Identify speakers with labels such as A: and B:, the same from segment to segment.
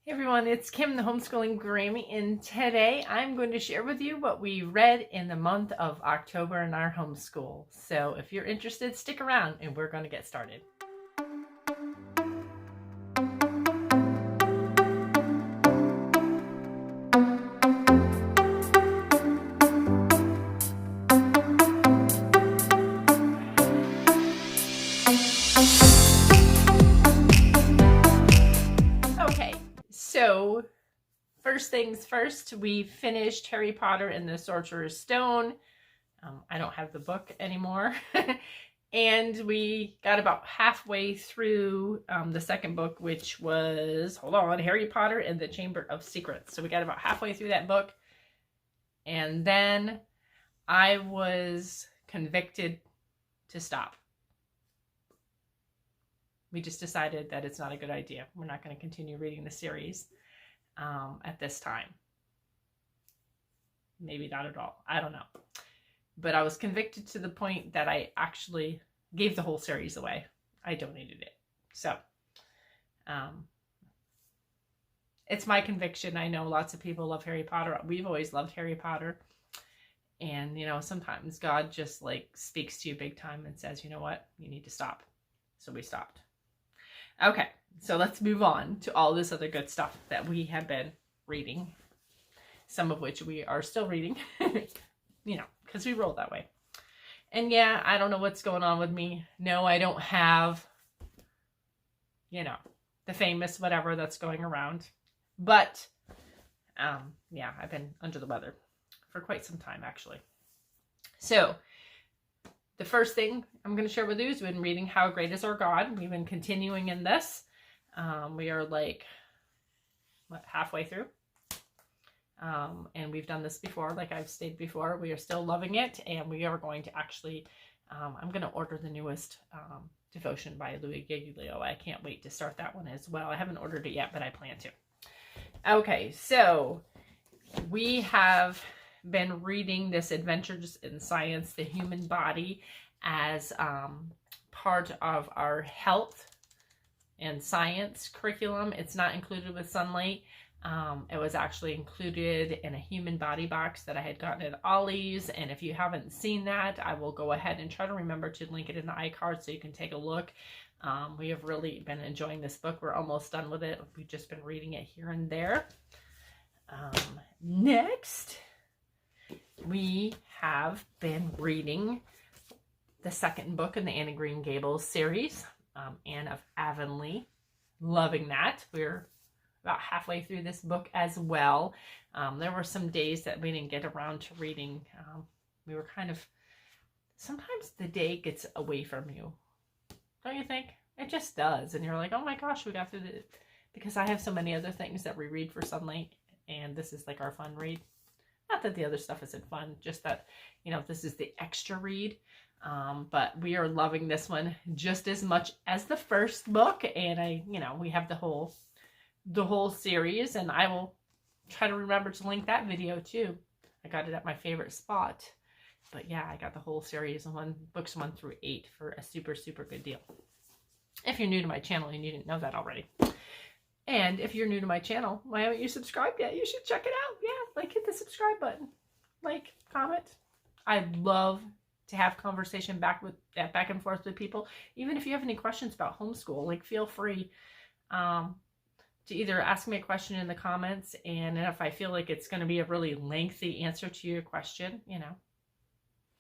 A: Hey everyone, it's Kim, the Homeschooling Grammy, and today I'm going to share with you what we read in the month of October in our homeschool. So if you're interested, stick around and we're going to get started. Okay, so first things first, we finished Harry Potter and the Sorcerer's Stone. I don't have the book anymore. And we got about halfway through the second book, which was, Harry Potter and the Chamber of Secrets. So we got about halfway through that book. And then I was convicted to stop. We just decided that it's not a good idea. We're not going to continue reading the series at this time. Maybe not at all. I don't know. But I was convicted to the point that I actually gave the whole series away. I donated it. So, it's my conviction. I know lots of people love Harry Potter. We've always loved Harry Potter. And, sometimes God just speaks to you big time and says, you know what? You need to stop. So we stopped. Okay, so let's move on to all this other good stuff that we have been reading. Some of which we are still reading. Because we roll that way. And yeah, I don't know what's going on with me. No, I don't have, the famous whatever that's going around. But, yeah, I've been under the weather for quite some time, actually. So, the first thing I'm going to share with you is we've been reading How Great Is Our God. We've been continuing in this. We are halfway through. And we've done this before, like I've stated before. We are still loving it, and we are going to actually, I'm going to order the newest devotion by Louis Giglio. I can't wait to start that one as well. I haven't ordered it yet, but I plan to. Okay, so we have been reading this Adventures in Science, the Human Body, as part of our health and science curriculum. It's not included with Sunlight. It was actually included in a human body box that I had gotten at Alouds. And if you haven't seen that, I will go ahead and try to remember to link it in the iCard so you can take a look. We have really been enjoying this book. We're almost done with it. We've just been reading it here and there. Next, we have been reading the second book in the Anne of Green Gables series, Anne of Avonlea. Loving that. We're about halfway through this book as well. There were some days that we didn't get around to reading. We were sometimes the day gets away from you. Don't you think? It just does. And you're like, oh my gosh, we got through it. Because I have so many other things that we read for Sunlight. And this is our fun read. Not that the other stuff isn't fun. Just that, this is the extra read. But we are loving this one just as much as the first book. And we have the whole series, and I will try to remember to link that video too. I got it at my favorite spot. But yeah, I got the whole series, books 1 through 8 for a super, super good deal. If you're new to my channel and you didn't know that already. And if you're new to my channel, why haven't you subscribed yet? You should check it out. Yeah, hit the subscribe button. Comment. I love to have conversation back and forth with people. Even if you have any questions about homeschool, feel free to either ask me a question in the comments, and if I feel like it's going to be a really lengthy answer to your question,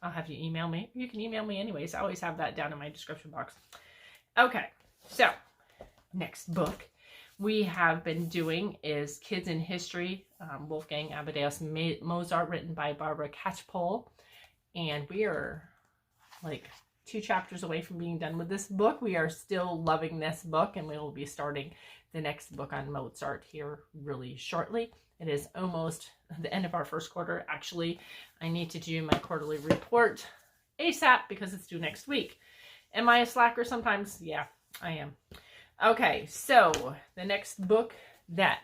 A: I'll have you email me. You can email me anyways. I always have that down in my description box. Okay, so next book we have been doing is Kids in History, Wolfgang Amadeus Mozart, written by Barbara Catchpole. And we are 2 chapters away from being done with this book. We are still loving this book, and we will be starting the next book on Mozart here really shortly. It is almost the end of our first quarter. Actually, I need to do my quarterly report ASAP because it's due next week. Am I a slacker sometimes? Yeah, I am. Okay, so the next book that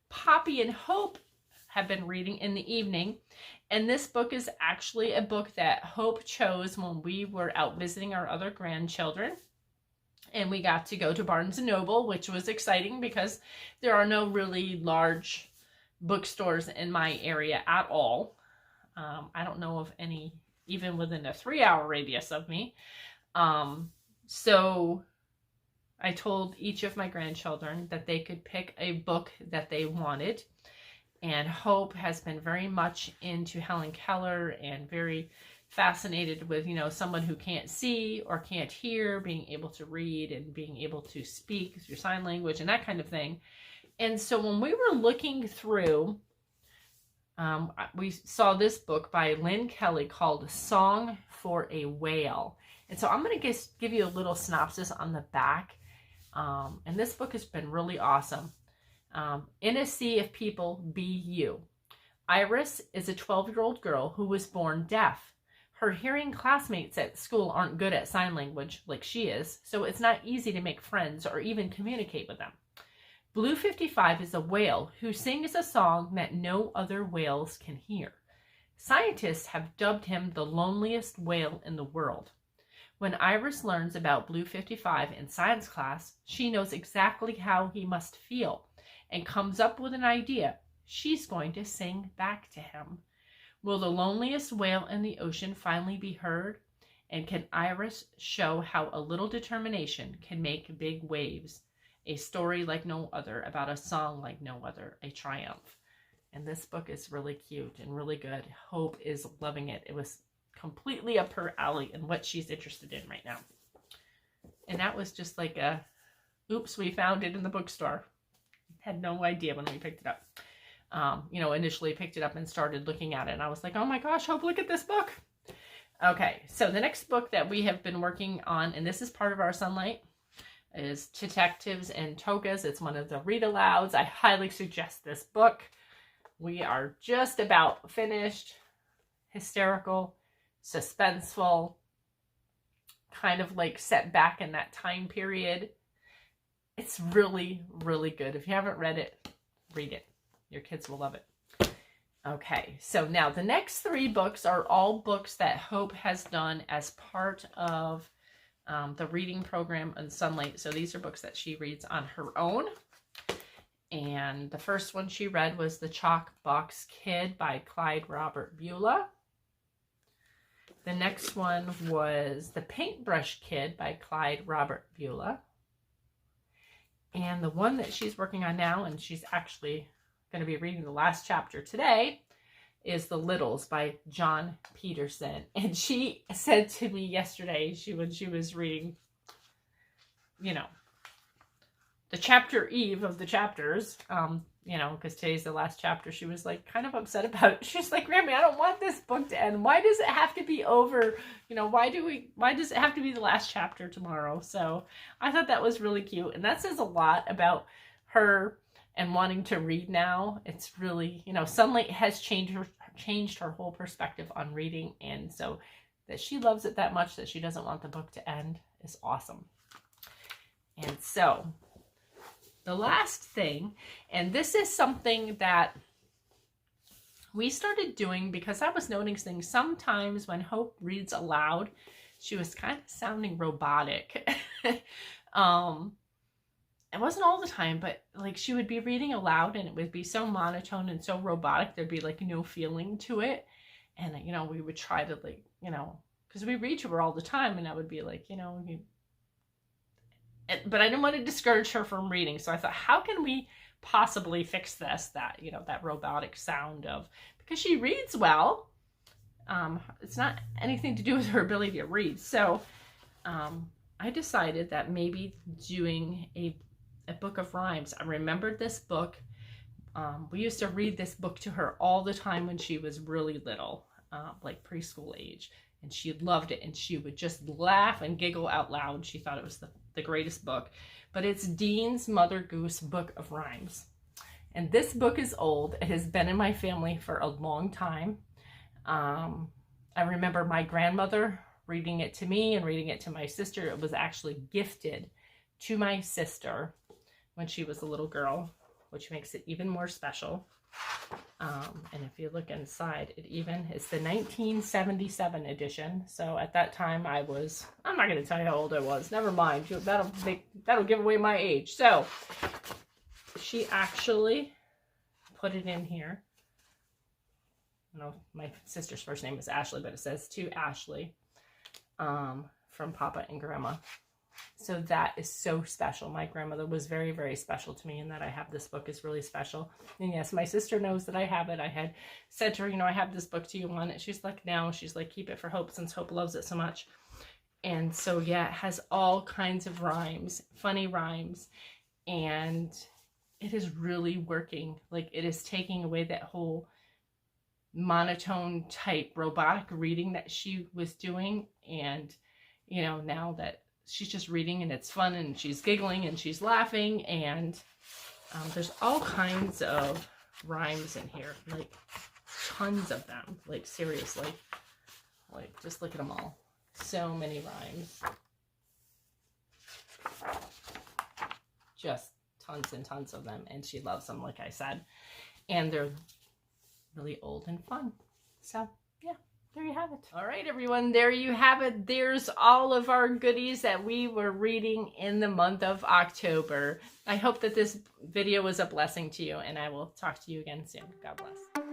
A: Poppy and Hope have been reading in the evening, and this book is actually a book that Hope chose when we were out visiting our other grandchildren. And we got to go to Barnes & Noble, which was exciting because there are no really large bookstores in my area at all. I don't know of any even within a 3-hour radius of me. So I told each of my grandchildren that they could pick a book that they wanted. And Hope has been very much into Helen Keller and very fascinated with, someone who can't see or can't hear, being able to read and being able to speak through sign language and that kind of thing. And so when we were looking through, we saw this book by Lynn Kelly called Song for a Whale. And so I'm going to give you a little synopsis on the back. And this book has been really awesome. In a Sea of People, Be You. Iris is a 12-year-old girl who was born deaf. Her hearing classmates at school aren't good at sign language like she is, so it's not easy to make friends or even communicate with them. Blue 55 is a whale who sings a song that no other whales can hear. Scientists have dubbed him the loneliest whale in the world. When Iris learns about Blue 55 in science class, she knows exactly how he must feel and comes up with an idea. She's going to sing back to him. Will the loneliest whale in the ocean finally be heard? And can Iris show how a little determination can make big waves? A story like no other, about a song like no other, a triumph. And this book is really cute and really good. Hope is loving it. It was completely up her alley and what she's interested in right now. And that was just like a, oops, we found it in the bookstore. Had no idea when we picked it up. Initially picked it up and started looking at it. And I was like, oh my gosh, Hope, look at this book. Okay, so the next book that we have been working on, and this is part of our Sunlight, is Detectives in Togas. It's one of the read alouds. I highly suggest this book. We are just about finished. Hysterical, suspenseful, kind of like set back in that time period. It's really, really good. If you haven't read it, read it. Your kids will love it. Okay, so now the next 3 books are all books that Hope has done as part of the reading program on Sunlight. So these are books that she reads on her own. And the first one she read was The Chalkbox Kid by Clyde Robert Beulah. The next one was The Paintbrush Kid by Clyde Robert Beulah. And the one that she's working on now, and she's actually going to be reading the last chapter today, is The Littles by John Peterson. And she said to me yesterday, when she was reading, the chapter eve of the chapters, because today's the last chapter, she was like kind of upset about it. She's like, Grammy, I don't want this book to end. Why does it have to be over? Why does it have to be the last chapter tomorrow? So I thought that was really cute. And that says a lot about her and wanting to read now. It's really, Sunlight has changed her whole perspective on reading. And so that she loves it that much that she doesn't want the book to end is awesome. And so the last thing, and this is something that we started doing because I was noticing sometimes when Hope reads aloud, she was kind of sounding robotic. It wasn't all the time, but like she would be reading aloud and it would be so monotone and so robotic. There'd be like no feeling to it. And, we would try to because we read to her all the time and I would be like, but I didn't want to discourage her from reading. So I thought, how can we possibly fix this, that robotic sound of, because she reads well. It's not anything to do with her ability to read. So I decided that maybe doing a book of rhymes. I remembered this book. We used to read this book to her all the time when she was really little, like preschool age. And she loved it. And she would just laugh and giggle out loud. She thought it was the greatest book. But it's Dean's Mother Goose Book of Rhymes. And this book is old. It has been in my family for a long time. I remember my grandmother reading it to me and reading it to my sister. It was actually gifted to my sister when she was a little girl. which makes it even more special. And if you look inside, it even is the 1977 edition. So at that time I'm not going to tell you how old I was. Never mind. That'll give away my age. So she actually put it in here. No, my sister's first name is Ashley, but it says to Ashley, from Papa and Grandma. So that is so special. My grandmother was very, very special to me, and that I have this book is really special. And yes, my sister knows that I have it. I had said to her, you know, I have this book. Do you want it? She's like, no. She's like, keep it for Hope, since Hope loves it so much. And so, yeah, it has all kinds of rhymes, funny rhymes, and it is really working. Like, it is taking away that whole monotone type robotic reading that she was doing. And, you know, now that she's just reading and it's fun and she's giggling and she's laughing, and there's all kinds of rhymes in here, like tons of them, like seriously, like just look at them all. So many rhymes, just tons and tons of them, and she loves them, like I said, and they're really old and fun. So yeah, there you have it. All right, everyone, there you have it. There's all of our goodies that we were reading in the month of October. I hope that this video was a blessing to you, and I will talk to you again soon. God bless.